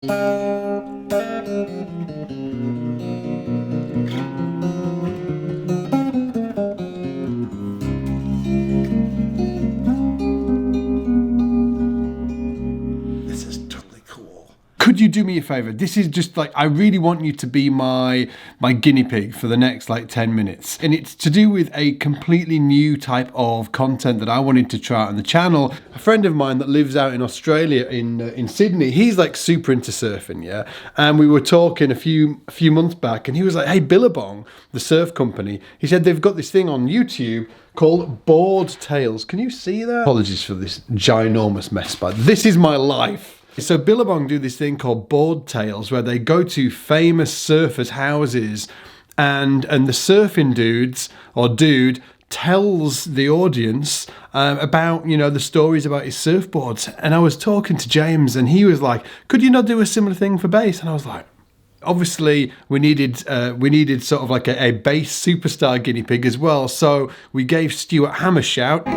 This is totally cool. Could you do me a favor? This is just like, I really want you to be my guinea pig for the next like 10 minutes. And it's to do with a completely new type of content that I wanted to try out on the channel. A friend of mine that lives out in Australia in Sydney, he's like super into surfing, yeah? And we were talking a few months back and he was like, hey, Billabong, the surf company, he said they've got this thing on YouTube called Board Tales. Can you see that? Apologies for this ginormous mess, but this is my life. So Billabong do this thing called Board Tales where they go to famous surfers' houses and the surfing dude tells the audience about, you know, the stories about his surfboards. And I was talking to James and he was like, could you not do a similar thing for bass? And I was like, obviously we needed sort of like a bass superstar guinea pig as well. So we gave Stu Hamm a shout.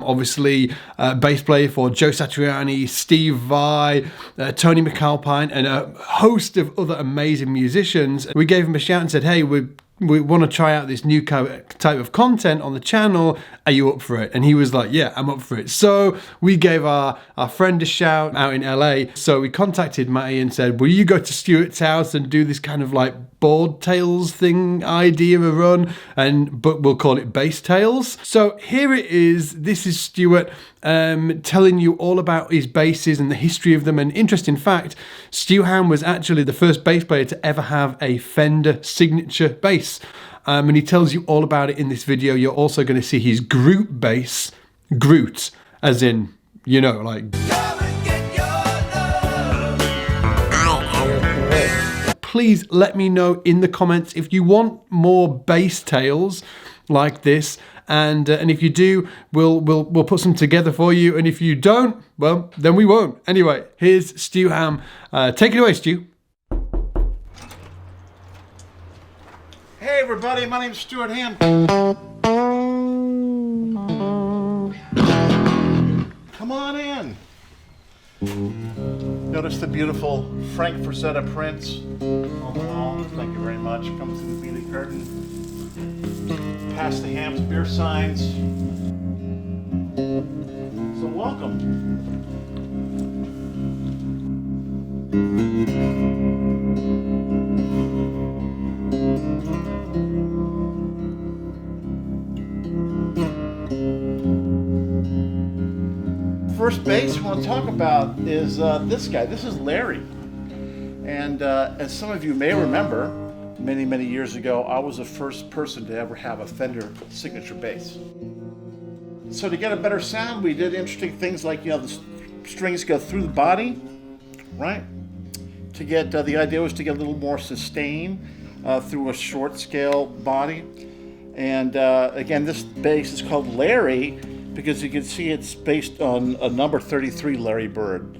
Obviously, bass player for Joe Satriani, Steve Vai, Tony McAlpine, and a host of other amazing musicians. We gave him a shout and said, hey, we want to try out this new type of content on the channel. Are you up for it? And he was like, yeah, I'm up for it. So we gave our friend a shout out in LA. So we contacted Matty and said, will you go to Stuart's house and do this kind of like Board Tales thing idea a run, but we'll call it Bass Tales. So here it is. This is Stuart telling you all about his basses and the history of them. And interesting fact, Stu Hamm was actually the first bass player to ever have a Fender signature bass. And he tells you all about it in this video. You're also going to see his Groot Bass. Groot, as in, you know, like... Please let me know in the comments if you want more bass tales like this, and if you do, we'll put some together for you. And if you don't, well, then we won't. Anyway, here's Stu Hamm. Take it away, Stu. Hey everybody, my name's Stuart Hamm. Come on in. Notice the beautiful Frank Frazetta prints on the wall. Thank you very much. Comes in the beaded curtain. Past the Hamm's beer signs. So welcome. First bass we want to talk about is this guy. This is Larry. And as some of you may remember, many years ago, I was the first person to ever have a Fender signature bass. So to get a better sound, we did interesting things like, you know, the strings go through the body, right? To get, the idea was to get a little more sustain through a short scale body. And again, this bass is called Larry because you can see it's based on a number 33 Larry Bird,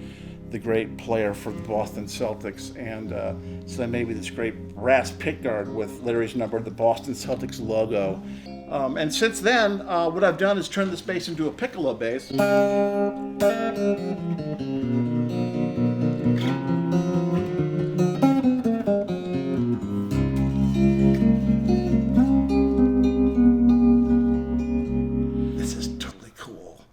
the great player for the Boston Celtics. And so then maybe this great brass pickguard with Larry's number, the Boston Celtics logo. And since then, what I've done is turn this bass into a piccolo bass. This is totally cool.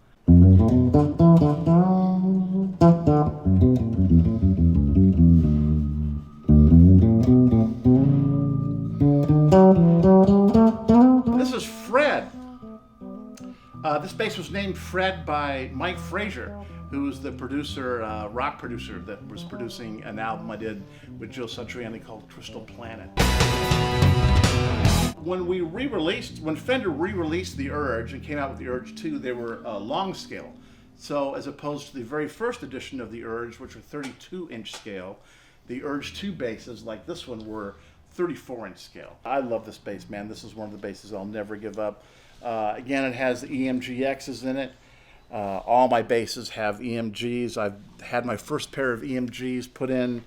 This is Fred. This bass was named Fred by Mike Frazier, who's the producer, rock producer that was producing an album I did with Joe Satriani called Crystal Planet. When Fender re-released the Urge and came out with the Urge 2, they were long scale. So as opposed to the very first edition of the Urge, which were 32-inch scale, the Urge 2 basses like this one were 34-inch scale. I love this bass, man. This is one of the basses I'll never give up. Again, it has the EMGXs in it. All my basses have EMGs. I've had my first pair of EMGs put in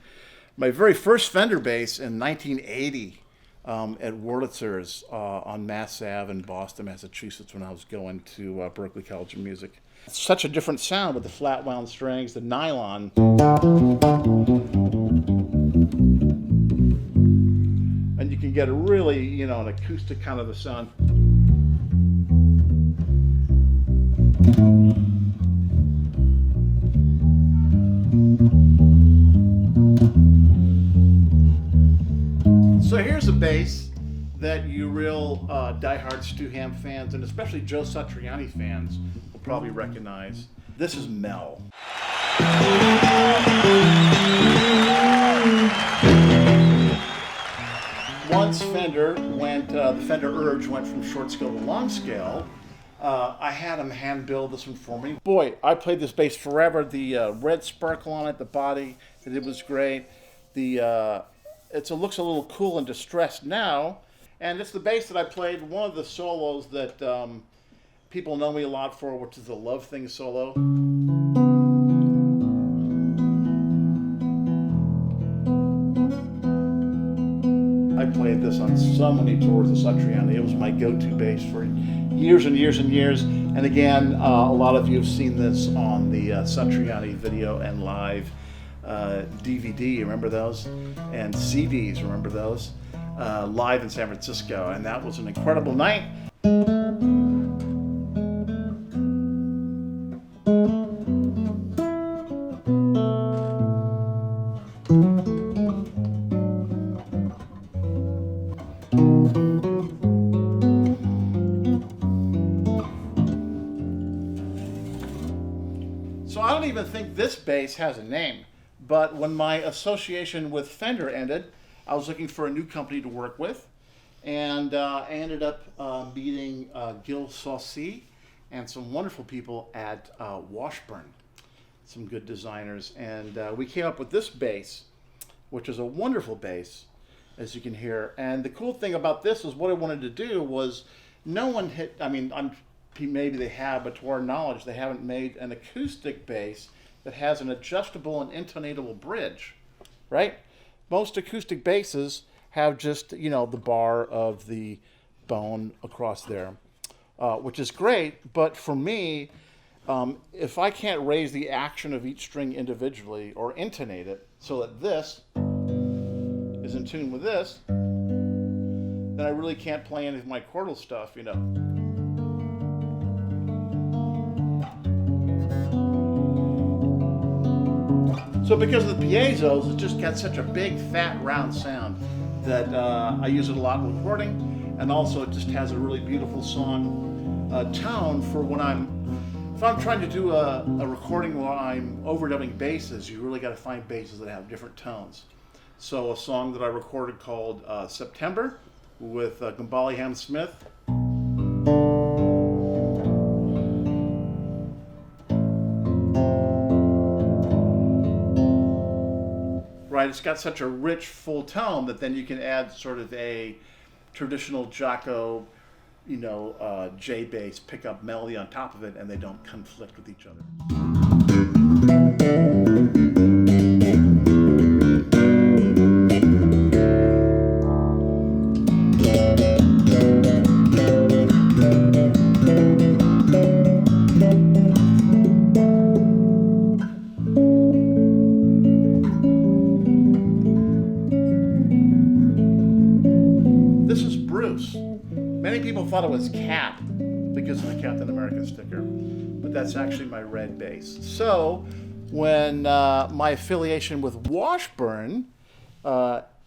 my very first Fender bass in 1980. at Wurlitzer's on Mass Ave in Boston, Massachusetts, when I was going to Berklee College of Music. It's such a different sound with the flat wound strings, the nylon. And you can get a really, you know, an acoustic kind of a sound. So here's a bass that you real diehard Stu Hamm fans, and especially Joe Satriani fans, will probably recognize. This is Mel. Once Fender went, the Fender Urge went from short scale to long scale, I had him hand build this one for me. Boy, I played this bass forever. The red sparkle on it, the body, it was great. It looks a little cool and distressed now, and it's the bass that I played one of the solos that people know me a lot for, which is the Love Thing solo. I played this on so many tours of Satriani. It was my go-to bass for years and years and years. And again, a lot of you have seen this on the Satriani video and live DVD, remember those? And CDs, remember those? Live in San Francisco, and that was an incredible night. So I don't even think this bass has a name. But when my association with Fender ended, I was looking for a new company to work with, and I ended up meeting Gil Saucy and some wonderful people at Washburn, some good designers, and we came up with this bass, which is a wonderful bass, as you can hear. And the cool thing about this is what I wanted to do was no one hit, I mean, maybe they have, but to our knowledge, they haven't made an acoustic bass that has an adjustable and intonatable bridge, right? Most acoustic basses have just, you know, the bar of the bone across there, which is great. But for me, if I can't raise the action of each string individually or intonate it so that this is in tune with this, then I really can't play any of my chordal stuff, you know. So because of the piezos, it just got such a big, fat, round sound that I use it a lot in recording, and also it just has a really beautiful song tone for when if I'm trying to do a recording where I'm overdubbing basses, you really got to find basses that have different tones. So a song that I recorded called September with Gumbali Ham Smith. Right, it's got such a rich, full tone that then you can add sort of a traditional Jaco, you know, J bass pickup melody on top of it, and they don't conflict with each other. Many people thought it was Cap because of the Captain America sticker, but that's actually my red bass. So when my affiliation with Washburn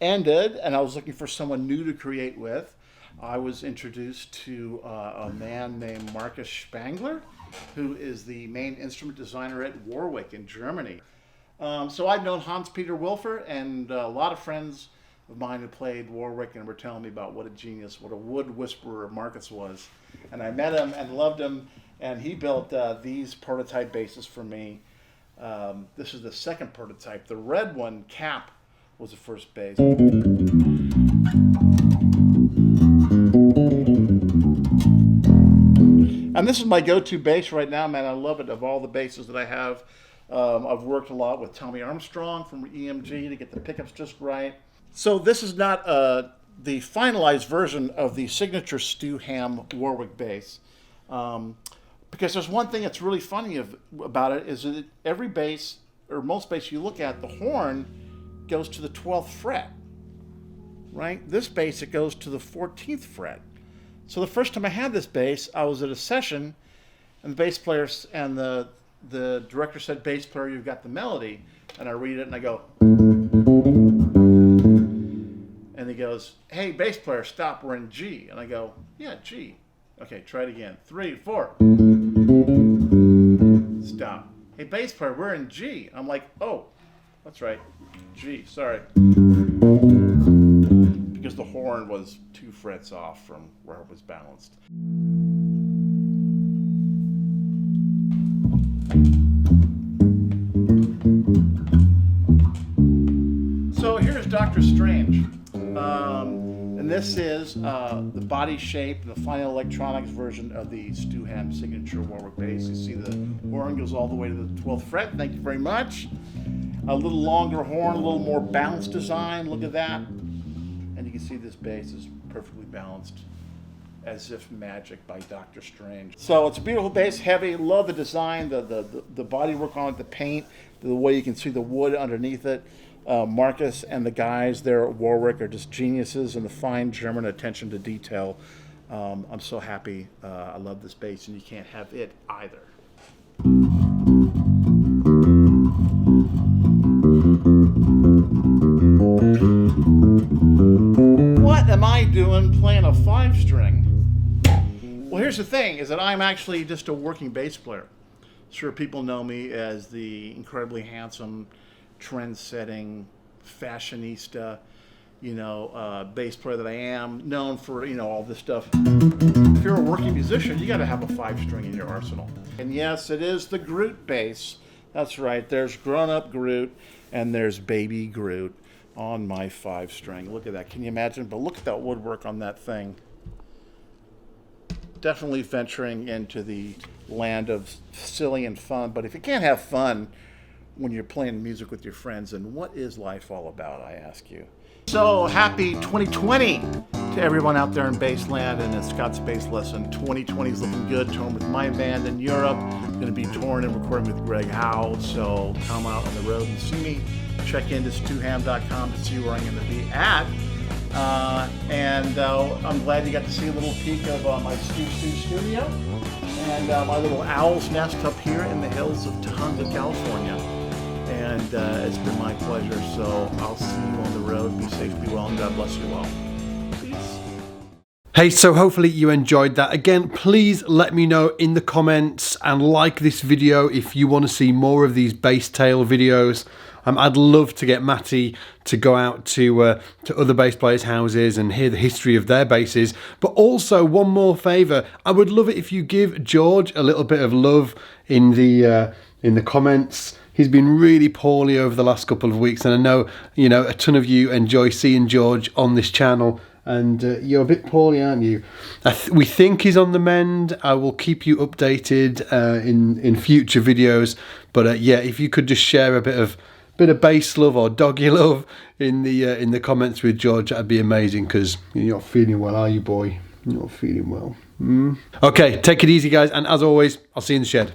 ended and I was looking for someone new to create with, I was introduced to a man named Marcus Spangler, who is the main instrument designer at Warwick in Germany. So I've known Hans-Peter Wilfer, and a lot of friends of mine who played Warwick and were telling me about what a genius, what a wood whisperer Marcus was. And I met him and loved him, and he built these prototype basses for me. This is the second prototype. The red one, Cap, was the first bass. And this is my go-to bass right now, man. I love it. Of all the basses that I have, I've worked a lot with Tommy Armstrong from EMG to get the pickups just right. So this is not a the finalized version of the signature Stu Hamm Warwick bass. Because there's one thing that's really funny about it is that every bass, or most bass you look at, the horn goes to the 12th fret, right? This bass, it goes to the 14th fret. So the first time I had this bass, I was at a session, and the bass player and the director said, "Bass player, you've got the melody." And I read it and I go, and he goes, "Hey, bass player, stop, we're in G." And I go, "Yeah, G." "Okay, try it again. 3, 4. Stop. "Hey, bass player, we're in G." I'm like, "Oh, that's right, G, sorry." Because the horn was 2 frets off from where it was balanced. So here's Dr. Strange. And this is the body shape, the final electronics version of the Stu Hamm signature Warwick bass. You see the horn goes all the way to the 12th fret. Thank you very much. A little longer horn, a little more balanced design. Look at that. And you can see this bass is perfectly balanced, as if magic by Dr. Strange. So it's a beautiful bass, heavy. Love the design, the body work on it, the paint, the way you can see the wood underneath it. Marcus and the guys there at Warwick are just geniuses, and the fine German attention to detail. I'm so happy. I love this bass, and you can't have it either. What am I doing playing a 5-string? Well, here's the thing, is that I'm actually just a working bass player. Sure, people know me as the incredibly handsome, trend-setting, fashionista, bass player that I am, known for, all this stuff. If you're a working musician, you got to have a 5-string in your arsenal. And yes, it is the Groot bass. That's right, there's grown-up Groot, and there's baby Groot on my 5-string. Look at that, can you imagine? But look at that woodwork on that thing. Definitely venturing into the land of silly and fun, but if you can't have fun when you're playing music with your friends, then what is life all about, I ask you? So happy 2020 to everyone out there in Bassland and in Scott's Bass Lesson. 2020 is looking good. Touring with my band in Europe. Going to be touring and recording with Greg Howe. So come out on the road and see me. Check into stuhamm.com to see where I'm going to be at. I'm glad you got to see a little peek of my Stu studio and my little owl's nest up here in the hills of Tujunga, California. And it's been my pleasure. So I'll see you on the road. Be safe, be well, and God bless you all. Peace. Hey, so hopefully you enjoyed that. Again, please let me know in the comments and like this video if you want to see more of these bass tail videos. I'd love to get Matty to go out to other bass players' houses and hear the history of their basses. But also, one more favour, I would love it if you give George a little bit of love in the comments. He's been really poorly over the last couple of weeks, and I know a ton of you enjoy seeing George on this channel. And you're a bit poorly, aren't you? We think he's on the mend. I will keep you updated in future videos. But yeah, if you could just share a bit of bass love or doggy love in the comments with George, that'd be amazing. Because you're not feeling well, are you, boy? You're not feeling well. Okay, take it easy, guys. And as always, I'll see you in the shed.